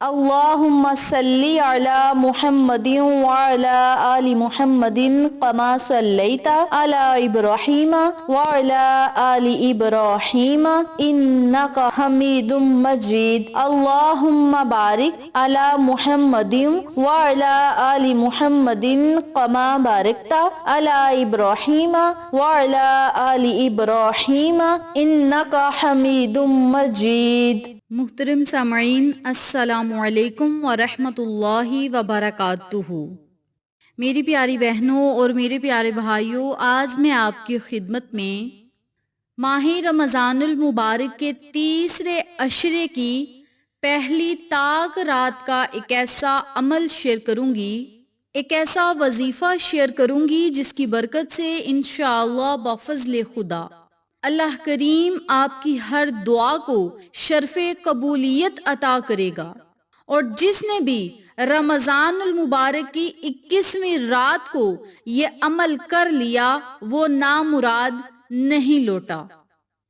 اللهم صل على محمد وعلى آل محمد كما صليت على إبراهيم وعلى آل إبراهيم إنك حميد مجيد. اللهم بارك على محمد وعلى آل محمد كما باركت على إبراهيم وعلى آل إبراهيم إنك حميد مجيد. محترم سامعین، السلام علیکم ورحمۃ اللہ وبرکاتہ۔ میری پیاری بہنوں اور میرے پیارے بھائیوں، آج میں آپ کی خدمت میں ماہ رمضان المبارک کے تیسرے عشرے کی پہلی طاق رات کا ایک ایسا عمل شیئر کروں گی، ایک ایسا وظیفہ شیئر کروں گی جس کی برکت سے انشاءاللہ بفضل خدا اللہ کریم آپ کی ہر دعا کو شرف قبولیت عطا کرے گا، اور جس نے بھی رمضان المبارک کی 21ویں رات کو یہ عمل کر لیا وہ نامراد نہیں لوٹا۔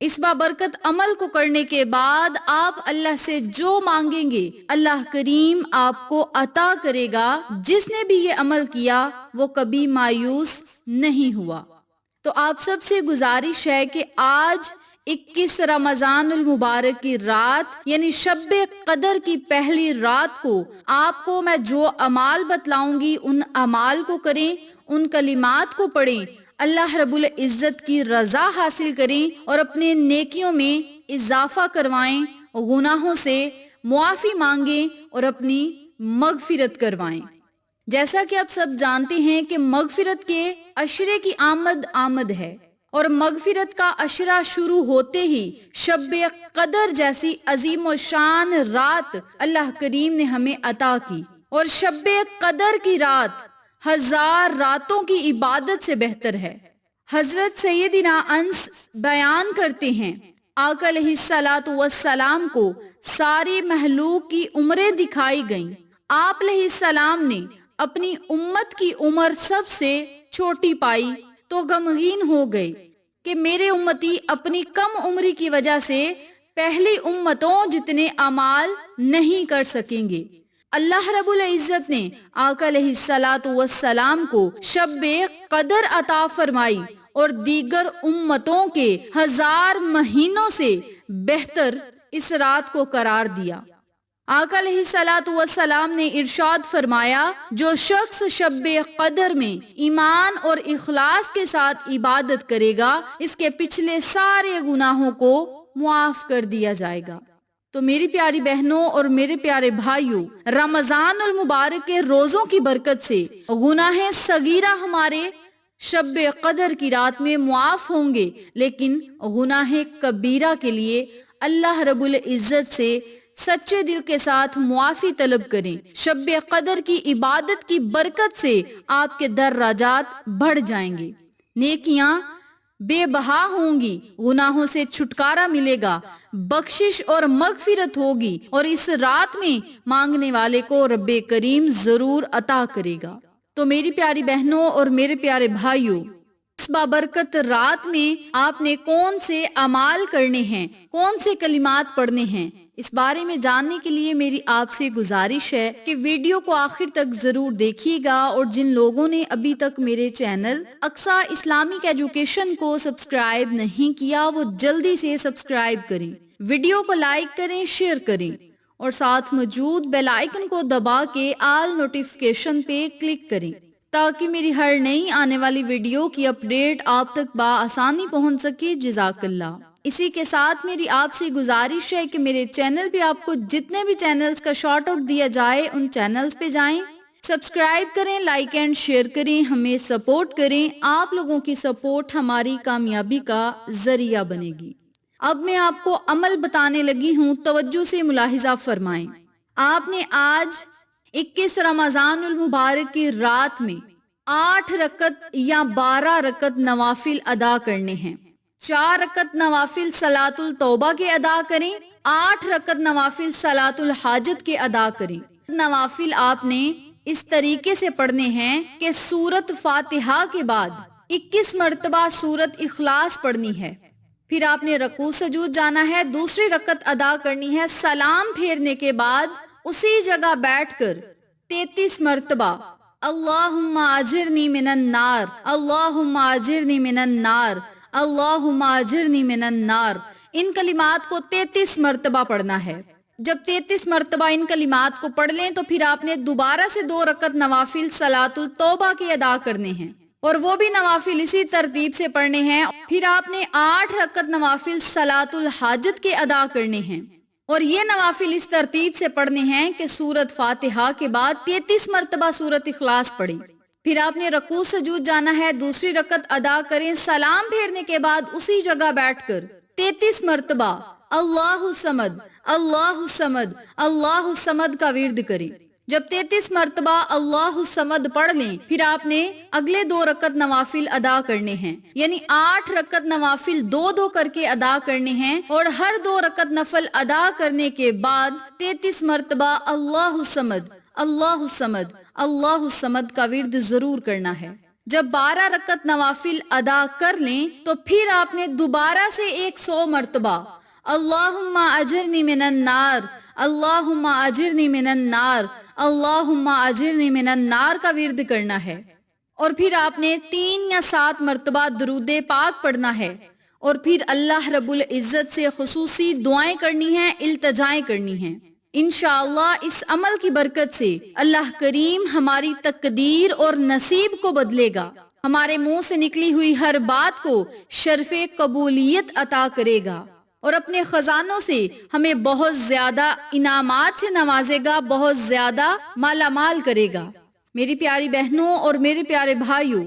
اس بابرکت عمل کو کرنے کے بعد آپ اللہ سے جو مانگیں گے اللہ کریم آپ کو عطا کرے گا۔ جس نے بھی یہ عمل کیا وہ کبھی مایوس نہیں ہوا۔ تو آپ سب سے گزارش ہے کہ آج 21 رمضان المبارک کی رات یعنی شب قدر کی پہلی رات کو آپ کو میں جو اعمال بتلاؤں گی ان اعمال کو کریں، ان کلمات کو پڑھیں، اللہ رب العزت کی رضا حاصل کریں اور اپنے نیکیوں میں اضافہ کروائیں، گناہوں سے معافی مانگیں اور اپنی مغفرت کروائیں۔ جیسا کہ آپ سب جانتے ہیں کہ مغفرت کے عشرے کی آمد ہے، اور مغفرت کا عشرہ شروع ہوتے ہی شب قدر جیسی عظیم و شان رات اللہ کریم نے ہمیں عطا کی، اور شب قدر کی رات 1000 راتوں کی عبادت سے بہتر ہے۔ حضرت سیدنا انس بیان کرتے ہیں آقا علیہ الصلوۃ والسلام کو ساری مخلوق کی عمریں دکھائی گئیں۔ آپ علیہ السلام نے اپنی امت کی عمر سب سے چھوٹی پائی تو غمگین ہو گئے کہ میرے امتی اپنی کم عمری کی وجہ سے پہلی امتوں جتنے اعمال نہیں کر سکیں گے۔ اللہ رب العزت نے آقا علیہ الصلوۃ والسلام کو شب قدر عطا فرمائی اور دیگر امتوں کے 1000 مہینوں سے بہتر اس رات کو قرار دیا۔ آقا علیہ الصلوۃ والسلام نے ارشاد فرمایا جو شخص شب قدر میں ایمان اور اخلاص کے ساتھ عبادت کرے گا اس کے پچھلے سارے گناہوں کو معاف کر دیا جائے گا۔ تو میری پیاری بہنوں اور میرے پیارے بھائیوں، رمضان المبارک کے روزوں کی برکت سے گناہ صغیرہ ہمارے شب قدر کی رات میں معاف ہوں گے، لیکن گناہ کبیرہ کے لیے اللہ رب العزت سے سچے دل کے ساتھ معافی طلب کریں۔ شب قدر کی عبادت کی برکت سے آپ کے درجات بڑھ جائیں گے، نیکیاں بے بہا ہوں گی، گناہوں سے چھٹکارا ملے گا، بخشش اور مغفرت ہوگی، اور اس رات میں مانگنے والے کو رب کریم ضرور عطا کرے گا۔ تو میری پیاری بہنوں اور میرے پیارے بھائیوں، اس بابرکت رات میں آپ نے کون سے اعمال کرنے ہیں، کون سے کلمات پڑھنے ہیں، اس بارے میں جاننے کے لیے میری آپ سے گزارش ہے کہ ویڈیو کو آخر تک ضرور دیکھیے گا، اور جن لوگوں نے ابھی تک میرے چینل اقصیٰ اسلامک ایجوکیشن کو سبسکرائب نہیں کیا وہ جلدی سے سبسکرائب کریں، ویڈیو کو لائک کریں، شیئر کریں، اور ساتھ موجود بیل آئیکن کو دبا کے آل نوٹیفیکیشن پہ کلک کریں تاکہ میری ہر نئی آنے والی ویڈیو کی اپڈیٹ آپ تک بآسانی پہنچ سکے۔ جزاک اللہ۔ اسی کے ساتھ میری آپ سے گزارش ہے کہ میرے چینل پہ آپ کو جتنے بھی چینلز کا شارٹ آؤٹ دیا جائے ان چینلز پہ جائیں، سبسکرائب کریں، لائک اینڈ شیئر کریں، ہمیں سپورٹ کریں۔ آپ لوگوں کی سپورٹ ہماری کامیابی کا ذریعہ بنے گی۔ اب میں آپ کو عمل بتانے لگی ہوں، توجہ سے ملاحظہ فرمائیں۔ آپ نے آج 21 رمضان المبارک کی رات میں 8 رکعت یا 12 رکعت نوافل ادا کرنے ہیں۔ 4 رکعت نوافل صلاۃ التوبہ کے ادا کریں، 8 رکعت نوافل صلاۃ الحاجت کے ادا کریں۔ نوافل آپ نے اس طریقے سے پڑھنے ہیں کہ سورت فاتحہ کے بعد 21 مرتبہ سورت اخلاص پڑھنی ہے، پھر آپ نے رکوع سجود جانا ہے، دوسری رکعت ادا کرنی ہے، سلام پھیرنے کے بعد اسی جگہ بیٹھ کر 33 مرتبہ اللہم اجرنی من النار، اللہم اجرنی من النار، اللہم اجرنی من النار، ان کلمات کو 33 مرتبہ پڑھنا ہے۔ جب 33 مرتبہ ان کلمات کو پڑھ لیں تو پھر آپ نے دوبارہ سے 2 رکعت نوافل صلاۃ التوبہ کے ادا کرنے ہیں، اور وہ بھی نوافل اسی ترتیب سے پڑھنے ہیں۔ پھر آپ نے 8 رکعت نوافل صلاۃ الحاجت کے ادا کرنے ہیں، اور یہ نوافل اس ترتیب سے پڑھنے ہیں کہ سورۃ فاتحہ کے بعد 33 مرتبہ سورۃ اخلاص پڑھیں۔ پھر آپ نے رکوع سجود جانا ہے، دوسری رکعت ادا کریں، سلام پھیرنے کے بعد اسی جگہ بیٹھ کر 33 مرتبہ اللہ الصمد، اللہ الصمد، اللہ الصمد کا ورد کریں۔ جب 33 مرتبہ اللہ الصمد پڑھ لیں پھر آپ نے اگلے 2 رکعت نوافل ادا کرنے ہیں، یعنی 8 رکعت نوافل 2 کر کے ادا کرنے ہیں، اور ہر 2 رکعت نفل ادا کرنے کے بعد 33 مرتبہ اللہ الصمد، اللہ الصمد، اللہ الصمد کا ورد ضرور کرنا ہے۔ جب 12 رکعت نوافل ادا کر لیں تو پھر آپ نے دوبارہ سے 100 مرتبہ اللہم اجرنی من النار، اللہم اجرنی من النار، اللہم اجرنی من النار کا ورد کرنا ہے، اور پھر آپ نے 3 یا 7 مرتبہ درود پاک پڑھنا ہے، اور پھر اللہ رب العزت سے خصوصی دعائیں کرنی ہیں، التجائیں کرنی ہیں۔ انشاءاللہ اس عمل کی برکت سے اللہ کریم ہماری تقدیر اور نصیب کو بدلے گا، ہمارے منہ سے نکلی ہوئی ہر بات کو شرف قبولیت عطا کرے گا، اور اپنے خزانوں سے ہمیں بہت زیادہ انعامات سے نوازے گا، بہت زیادہ مالا مال کرے گا۔ میری پیاری بہنوں اور میرے پیارے بھائیوں،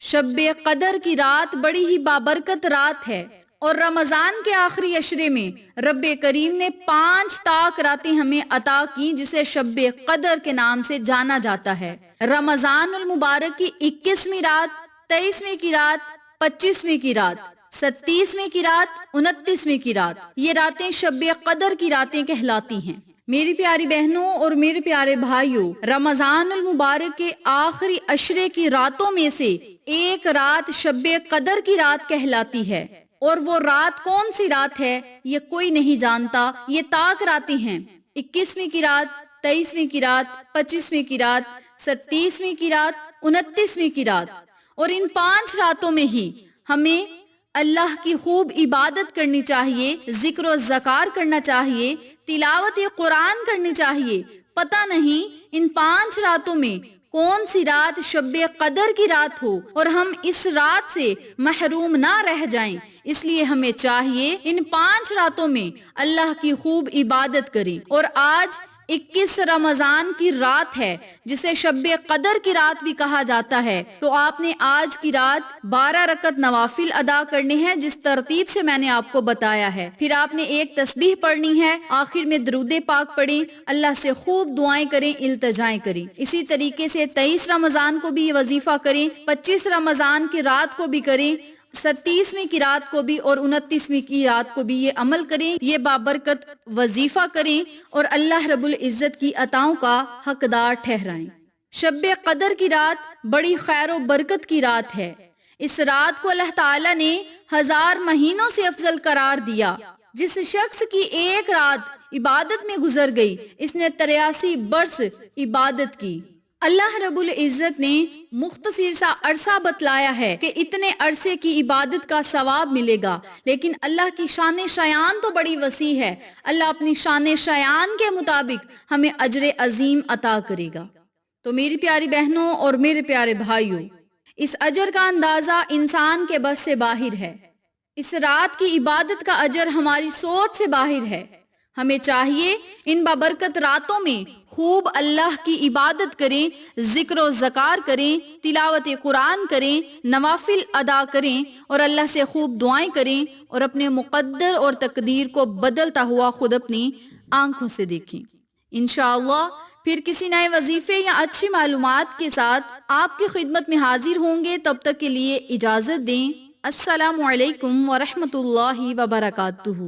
شب قدر کی رات بڑی ہی بابرکت رات ہے، اور رمضان کے آخری عشرے میں رب کریم نے 5 طاق راتیں ہمیں عطا کی، جسے شب قدر کے نام سے جانا جاتا ہے۔ رمضان المبارک کی 21ویں رات، 23ویں کی رات، 25ویں کی رات، 27ویں کی رات، 29ویں کی رات، یہ راتیں شب قدر کی راتیں کہلاتی ہیں۔ میری پیاری بہنوں اور میرے پیارے بھائیوں، رمضان المبارک کے آخری عشرے کی راتوں میں سے ایک رات شب قدر کی رات کہلاتی ہے، اور وہ رات کون سی رات ہے یہ کوئی نہیں جانتا۔ یہ طاق راتیں ہیں 21ویں کی رات، 23ویں کی رات، 25ویں کی رات، 27ویں کی رات، 29ویں کی رات، اور ان 5 راتوں میں ہی ہمیں اللہ کی خوب عبادت کرنی چاہیے، ذکر و ذکار کرنا چاہیے، تلاوت قرآن کرنی چاہیے۔ پتہ نہیں ان 5 راتوں میں کون سی رات شب قدر کی رات ہو اور ہم اس رات سے محروم نہ رہ جائیں، اس لیے ہمیں چاہیے ان 5 راتوں میں اللہ کی خوب عبادت کریں۔ اور آج 21 رمضان کی رات ہے، جسے شب قدر کی رات بھی کہا جاتا ہے، تو آپ نے آج کی رات 12 رکعت نوافل ادا کرنے ہیں جس ترتیب سے میں نے آپ کو بتایا ہے۔ پھر آپ نے ایک تسبیح پڑھنی ہے، آخر میں درود پاک پڑھیں، اللہ سے خوب دعائیں کریں، التجائیں کریں۔ اسی طریقے سے 23 رمضان کو بھی یہ وظیفہ کریں، 25 رمضان کی رات کو بھی کریں، 27ویں کی رات کو بھی اور 29ویں کی رات کو بھی یہ عمل کریں، یہ بابرکت وظیفہ کریں، اور اللہ رب العزت کی عطاؤں کا حقدار ٹھہرائیں۔ شب قدر کی رات بڑی خیر و برکت کی رات ہے۔ اس رات کو اللہ تعالیٰ نے 1000 مہینوں سے افضل قرار دیا۔ جس شخص کی ایک رات عبادت میں گزر گئی، اس نے 83 برس عبادت کی۔ اللہ رب العزت نے مختصر سا عرصہ بتلایا ہے کہ اتنے عرصے کی عبادت کا ثواب ملے گا، لیکن اللہ کی شان شایان تو بڑی وسیع ہے۔ اللہ اپنی شان شایان کے مطابق ہمیں اجر عظیم عطا کرے گا۔ تو میری پیاری بہنوں اور میرے پیارے بھائیوں، اس اجر کا اندازہ انسان کے بس سے باہر ہے۔ اس رات کی عبادت کا اجر ہماری سوچ سے باہر ہے۔ ہمیں چاہیے ان بابرکت راتوں میں خوب اللہ کی عبادت کریں، ذکر و ذکار کریں، تلاوت قرآن کریں، نوافل ادا کریں، اور اللہ سے خوب دعائیں کریں، اور اپنے مقدر اور تقدیر کو بدلتا ہوا خود اپنی آنکھوں سے دیکھیں۔ انشاءاللہ پھر کسی نئے وظیفے یا اچھی معلومات کے ساتھ آپ کی خدمت میں حاضر ہوں گے۔ تب تک کے لیے اجازت دیں۔ السلام علیکم ورحمۃ اللہ وبرکاتہ۔